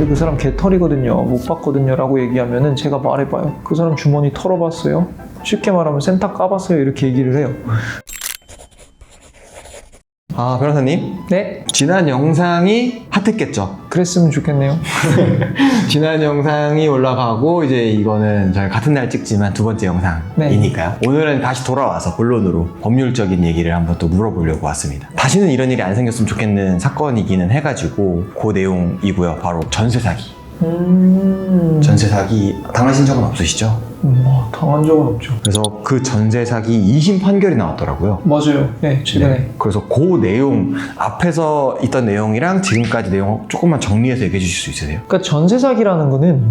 근데 그 사람 개털이거든요. 못 봤거든요. 라고 얘기하면은 제가 말해봐요. 그 사람 주머니 털어봤어요? 쉽게 말하면 센터 까봤어요? 이렇게 얘기를 해요. 아, 변호사님? 네? 지난 영상이 핫했겠죠? 그랬으면 좋겠네요. 지난 영상이 올라가고 이제 이거는 저희 같은 날 찍지만 두 번째 영상이니까요. 네. 오늘은 다시 돌아와서 본론으로 법률적인 얘기를 한번 또 물어보려고 왔습니다. 다시는 이런 일이 안 생겼으면 좋겠는 사건이기는 해가지고 그 내용이고요. 바로 전세 사기. 전세 사기 당하신 적은 없으시죠? 당한 적은 없죠. 그래서 그 전세 사기 2심 판결이 나왔더라고요. 맞아요. 네, 최근에. 네. 그래서 그 내용, 앞에서 있던 내용이랑 지금까지 내용 조금만 정리해서 얘기해 주실 수 있으세요? 그러니까 전세 사기라는 거는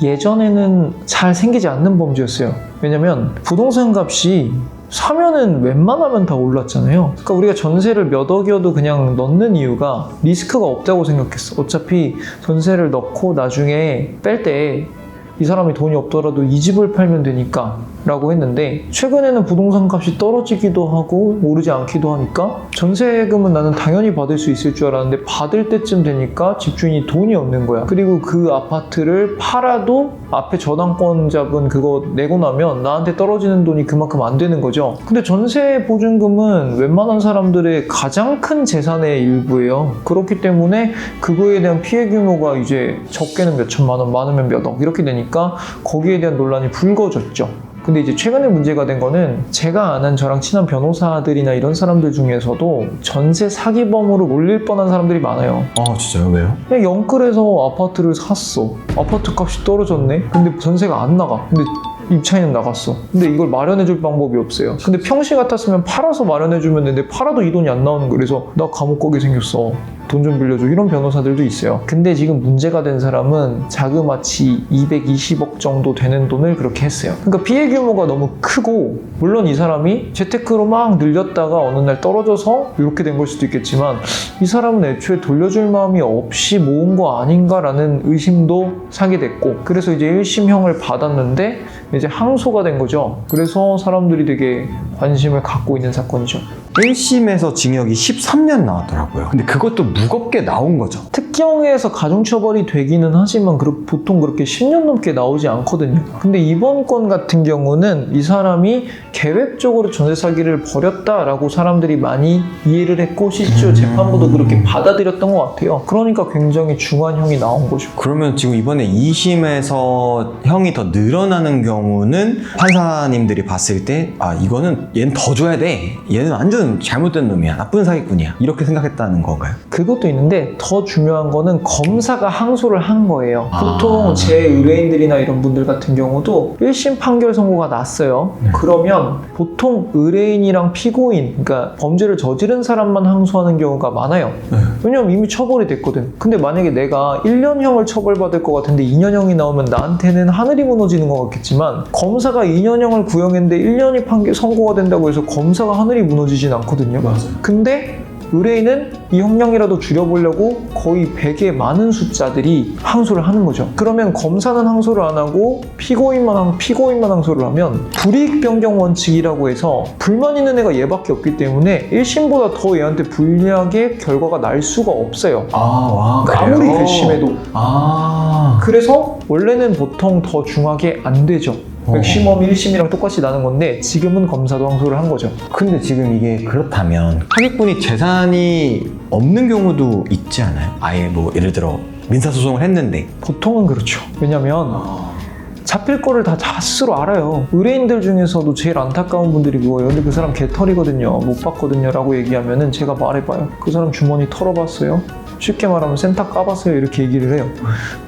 예전에는 잘 생기지 않는 범죄였어요. 왜냐면 부동산 값이 사면은 웬만하면 다 올랐잖아요. 그러니까 우리가 전세를 몇 억이어도 그냥 넣는 이유가 리스크가 없다고 생각했어. 어차피 전세를 넣고 나중에 뺄 때 이 사람이 돈이 없더라도 이 집을 팔면 되니까 라고 했는데, 최근에는 부동산 값이 떨어지기도 하고 오르지 않기도 하니까 전세금은 나는 당연히 받을 수 있을 줄 알았는데 받을 때쯤 되니까 집주인이 돈이 없는 거야. 그리고 그 아파트를 팔아도 앞에 저당권 잡은 그거 내고 나면 나한테 떨어지는 돈이 그만큼 안 되는 거죠. 근데 전세 보증금은 웬만한 사람들의 가장 큰 재산의 일부예요. 그렇기 때문에 그거에 대한 피해 규모가 이제 적게는 몇 천만 원, 많으면 몇 억 이렇게 되니까 거기에 대한 논란이 불거졌죠. 근데 이제 최근에 문제가 된 거는 제가 아는 저랑 친한 변호사들이나 이런 사람들 중에서도 전세 사기범으로 몰릴 뻔한 사람들이 많아요. 아, 진짜요? 왜요? 그냥 영끌에서 아파트를 샀어. 아파트 값이 떨어졌네? 근데 전세가 안 나가. 근데 입차이는 나갔어. 근데 이걸 마련해줄 방법이 없어요. 근데 평시 같았으면 팔아서 마련해주면 되는데 팔아도 이 돈이 안 나오는 거예요. 그래서 나 감옥 가게 생겼어. 돈 좀 빌려줘. 이런 변호사들도 있어요. 근데 지금 문제가 된 사람은 자그마치 220억 정도 되는 돈을 그렇게 했어요. 그러니까 피해 규모가 너무 크고, 물론 이 사람이 재테크로 막 늘렸다가 어느 날 떨어져서 이렇게 된 걸 수도 있겠지만 이 사람은 애초에 돌려줄 마음이 없이 모은 거 아닌가라는 의심도 사게 됐고, 그래서 이제 1심형을 받았는데 이제 항소가 된 거죠. 그래서 사람들이 되게 관심을 갖고 있는 사건이죠. 1심에서 징역이 13년 나왔더라고요. 근데 그것도 무겁게 나온 거죠. 특경에서 가중처벌이 되기는 하지만 보통 그렇게 10년 넘게 나오지 않거든요. 근데 이번 건 같은 경우는 이 사람이 계획적으로 전세 사기를 벌였다라고 사람들이 많이 이해를 했고 실제로 재판부도 그렇게 받아들였던 것 같아요. 그러니까 굉장히 중한 형이 나온 거죠. 그러면 지금 이번에 2심에서 형이 더 늘어나는 경우는 판사님들이 봤을 때 이거는 얘는 더 줘야 돼. 얘는 완전 잘못된 놈이야. 나쁜 사기꾼이야. 이렇게 생각했다는 건가요? 그것도 있는데 더 중요한 거는 검사가 항소를 한 거예요. 보통 제 의뢰인들이나 이런 분들 같은 경우도 1심 판결 선고가 났어요. 그러면 보통 의뢰인이랑 피고인, 그러니까 범죄를 저지른 사람만 항소하는 경우가 많아요. 왜냐면 이미 처벌이 됐거든. 근데 만약에 내가 1년형을 처벌받을 것 같은데 2년형이 나오면 나한테는 하늘이 무너지는 것 같겠지만, 검사가 2년형을 구형했는데 1년이 판결 선고가 된다고 해서 검사가 하늘이 무너지진 않거든요. 맞아요. 근데 의뢰인은 이 형량이라도 줄여보려고 거의 100의 많은 숫자들이 항소를 하는 거죠. 그러면 검사는 항소를 안 하고 피고인만 항소를 하면 불이익 변경 원칙이라고 해서 불만 있는 애가 얘밖에 없기 때문에 1심보다 더 얘한테 불리하게 결과가 날 수가 없어요. 아무리 괘씸해도. 그래서 원래는 보통 더 중하게 안 되죠. 맥시멈 1심이랑 똑같이 나는 건데 지금은 검사도 항소를 한 거죠. 근데 지금 이게 그렇다면 사기꾼이 재산이 없는 경우도 있지 않아요? 아예 뭐 예를 들어 민사소송을 했는데. 보통은 그렇죠. 왜냐면 잡힐 거를 다 스스로 알아요. 의뢰인들 중에서도 제일 안타까운 분들이 그거예요. 근데 그 사람 개털이거든요. 못 봤거든요. 라고 얘기하면은 제가 말해봐요. 그 사람 주머니 털어봤어요? 쉽게 말하면 센터 까봤어요? 이렇게 얘기를 해요.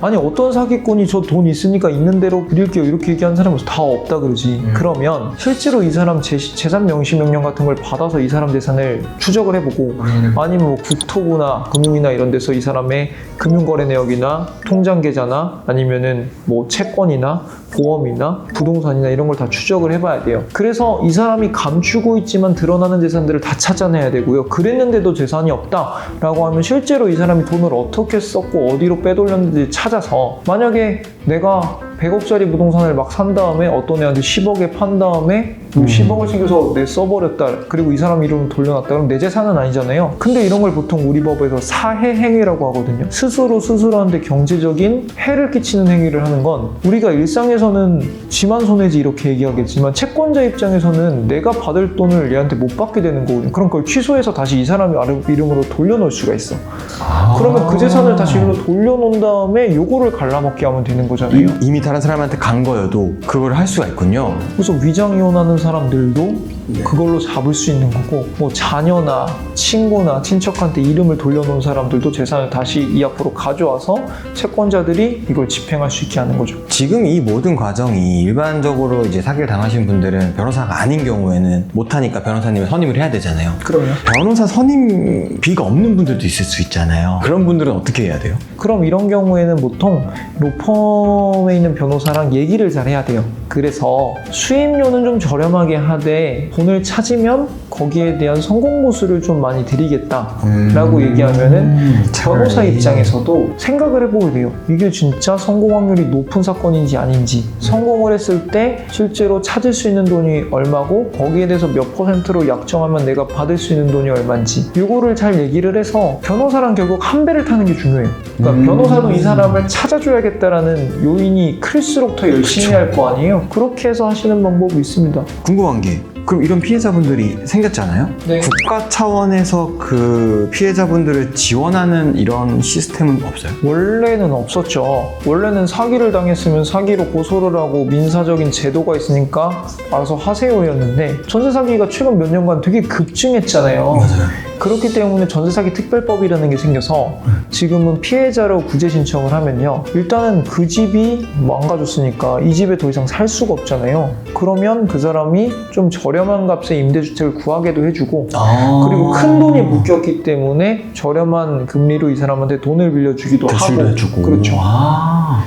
아니 어떤 사기꾼이 저 돈 있으니까 있는 대로 드릴게요 이렇게 얘기하는 사람은 다 없다 그러지. 그러면 실제로 이 사람 재산 명시 명령 같은 걸 받아서 이 사람 재산을 추적을 해보고 아니면 뭐 국토부나 금융이나 이런 데서 이 사람의 금융거래 내역이나 통장 계좌나 아니면은 뭐 채권이나 보험이나 부동산이나 이런 걸 다 추적을 해봐야 돼요. 그래서 이 사람이 감추고 있지만 드러나는 재산들을 다 찾아내야 되고요. 그랬는데도 재산이 없다라고 하면 실제로 이 사람이 돈을 어떻게 썼고 어디로 빼돌렸는지 찾아서, 만약에 내가 100억짜리 부동산을 막 산 다음에 어떤 애한테 10억에 판 다음에 10억을 챙겨서 내 써버렸다. 그리고 이 사람 이름을 돌려놨다. 그럼 내 재산은 아니잖아요. 근데 이런 걸 보통 우리 법에서 사해행위라고 하거든요. 스스로 스스로한테 경제적인 해를 끼치는 행위를 하는 건 우리가 일상에서는 지만 손해지 이렇게 얘기하겠지만 채권자 입장에서는 내가 받을 돈을 얘한테 못 받게 되는 거거든요. 그럼 그걸 취소해서 다시 이 사람 이름으로 돌려놓을 수가 있어. 그러면 그 재산을 다시 이름으로 돌려놓은 다음에 요거를 갈라먹게 하면 되는 거잖아요. 이미 다른 사람한테 간 거여도 그걸 할 수가 있군요. 그래서 위장이혼하는 사람들도 그걸로 잡을 수 있는 거고, 뭐 자녀나 친구나 친척한테 이름을 돌려놓은 사람들도 재산을 다시 이 앞으로 가져와서 채권자들이 이걸 집행할 수 있게 하는 거죠. 지금 이 모든 과정이 일반적으로 이제 사기를 당하신 분들은 변호사가 아닌 경우에는 못하니까 변호사님을 선임을 해야 되잖아요. 그럼요. 변호사 선임비가 없는 분들도 있을 수 있잖아요. 그런 분들은 어떻게 해야 돼요? 그럼 이런 경우에는 보통 로펌에 있는 변호사랑 얘기를 잘 해야 돼요. 그래서 수임료는 좀 저렴하게 하되 돈을 찾으면 거기에 대한 성공 보수를 좀 많이 드리겠다라고 얘기하면은 변호사 입장에서도 생각을 해보게 돼요. 이게 진짜 성공 확률이 높은 사건인지 아닌지, 성공을 했을 때 실제로 찾을 수 있는 돈이 얼마고 거기에 대해서 몇 %로 약정하면 내가 받을 수 있는 돈이 얼마인지, 이거를 잘 얘기를 해서 변호사랑 결국 한 배를 타는 게 중요해요. 그러니까 변호사도 이 사람을 찾아줘야겠다라는 요인이 클수록 더 열심히 할 거 아니에요. 그렇게 해서 하시는 방법이 있습니다. 궁금한 게, 그럼 이런 피해자분들이 생겼잖아요? 네. 국가 차원에서 그 피해자분들을 지원하는 이런 시스템은 없어요? 원래는 없었죠. 원래는 사기를 당했으면 사기로 고소를 하고 민사적인 제도가 있으니까 알아서 하세요였는데, 전세 사기가 최근 몇 년간 되게 급증했잖아요. 맞아요. 그렇기 때문에 전세사기 특별법이라는 게 생겨서 지금은 피해자로 구제 신청을 하면요, 일단은 그 집이 망가졌으니까 이 집에 더 이상 살 수가 없잖아요. 그러면 그 사람이 좀 저렴한 값에 임대주택을 구하게도 해주고, 그리고 큰 돈이 묶였기 때문에 저렴한 금리로 이 사람한테 돈을 빌려주기도 하고. 해주고. 그렇죠.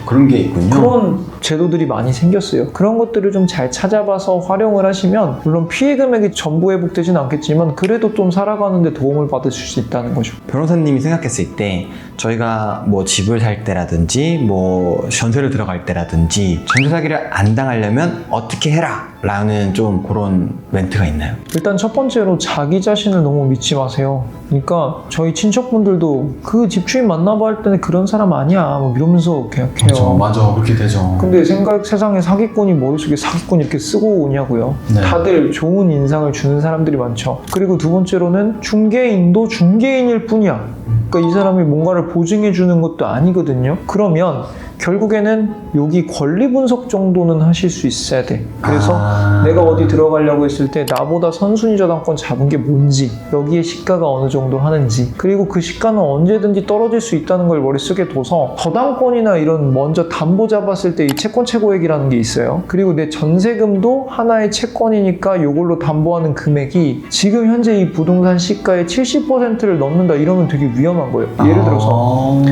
그런 게 있군요. 그런 제도들이 많이 생겼어요. 그런 것들을 좀 잘 찾아봐서 활용을 하시면 물론 피해 금액이 전부 회복되진 않겠지만 그래도 좀 살아가는데 도움을 받으실 수 있다는 거죠. 변호사님이 생각했을 때 저희가 뭐 집을 살 때라든지 뭐 전세를 들어갈 때라든지 전세 사기를 안 당하려면 어떻게 해라 라는 좀 그런 멘트가 있나요? 일단 첫 번째로 자기 자신을 너무 믿지 마세요. 그러니까 저희 친척분들도 그 집주인 만나봐 할 때는 그런 사람 아니야 뭐 이러면서 계약해요. 맞아. 그렇게 되죠. 근데 세상에 사기꾼이 머릿속에 사기꾼 이렇게 쓰고 오냐고요. 네. 다들 좋은 인상을 주는 사람들이 많죠. 그리고 두 번째로는 중개인도 중개인일 뿐이야. 그러니까 이 사람이 뭔가를 보증해 주는 것도 아니거든요. 그러면 결국에는 여기 권리 분석 정도는 하실 수 있어야 돼. 그래서 내가 어디 들어가려고 했을 때 나보다 선순위 저당권 잡은 게 뭔지, 여기에 시가가 어느 정도 하는지, 그리고 그 시가는 언제든지 떨어질 수 있다는 걸 머릿속에 둬서 저당권이나 이런 먼저 담보 잡았을 때 이 채권 최고액이라는 게 있어요. 그리고 내 전세금도 하나의 채권이니까 이걸로 담보하는 금액이 지금 현재 이 부동산 시가의 70%를 넘는다 이러면 되게 위험한 거예요. 예를 들어서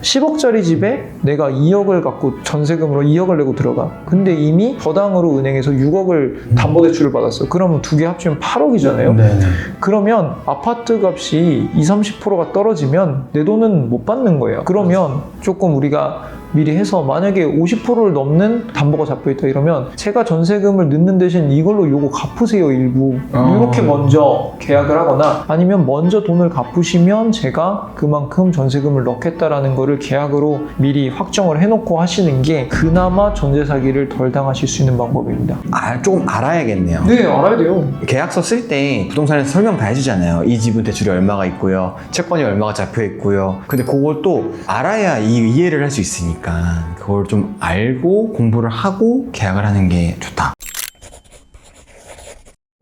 10억짜리 집에 내가 2억을 갖고 전세금으로 2억을 내고 들어가. 근데 이미 저당으로 은행에서 6억을 담보대출을 받았어. 그러면 두 개 합치면 8억이잖아요. 네네. 그러면 아파트 값이 20-30%가 떨어지면 내 돈은 못 받는 거예요. 그러면 조금 우리가 미리 해서 만약에 50%를 넘는 담보가 잡혀있다 이러면 제가 전세금을 넣는 대신 이걸로 요거 갚으세요 일부 이렇게 먼저 계약을 하거나, 아니면 먼저 돈을 갚으시면 제가 그만큼 전세금을 넣겠다라는 거를 계약으로 미리 확정을 해놓고 하시는 게 그나마 전세 사기를 덜 당하실 수 있는 방법입니다. 조금 알아야겠네요. 네, 알아야 돼요. 계약서 쓸 때 부동산에서 설명 다 해주잖아요. 이 집은 대출이 얼마가 있고요, 채권이 얼마가 잡혀 있고요. 근데 그걸 또 알아야 이해를 할 수 있으니까 그걸 좀 알고 공부를 하고 계약을 하는 게 좋다.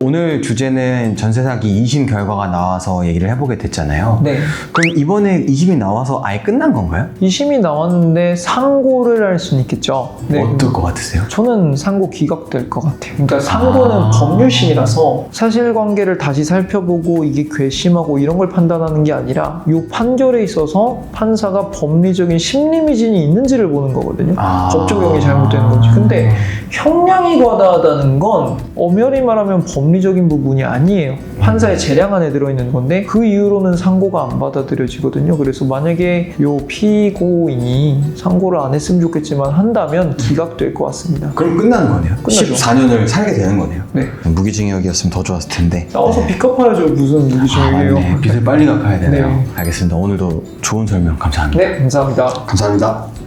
오늘 주제는 전세 사기 2심 결과가 나와서 얘기를 해보게 됐잖아요. 네. 그럼 이번에 2심이 나와서 아예 끝난 건가요? 2심이 나왔는데 상고를 할 수는 있겠죠. 네. 어떨 것 같으세요? 저는 상고 기각될 것 같아요. 그러니까 상고는 법률심이라서 사실관계를 다시 살펴보고 이게 괘씸하고 이런 걸 판단하는 게 아니라 이 판결에 있어서 판사가 법리적인 심리미진이 있는지를 보는 거거든요. 법 적용이 잘못되는 거지. 근데 형량이 과다하다는 건 엄연히 말하면 법리적인 부분이 아니에요. 판사의 재량 안에 들어있는 건데 그 이후로는 상고가 안 받아들여지거든요. 그래서 만약에 요 피고인이 상고를 안 했으면 좋겠지만 한다면 기각될 것 같습니다. 그럼 끝나는 거네요. 끝나죠. 14년을 살게 되는 거네요. 네. 무기징역이었으면 더 좋았을 텐데. 나와서 빚 갚아야죠. 무슨 무기징역이에요. 맞네. 빚을 빨리 갚아야 되네요. 네. 알겠습니다. 오늘도 좋은 설명 감사합니다. 네, 감사합니다. 감사합니다.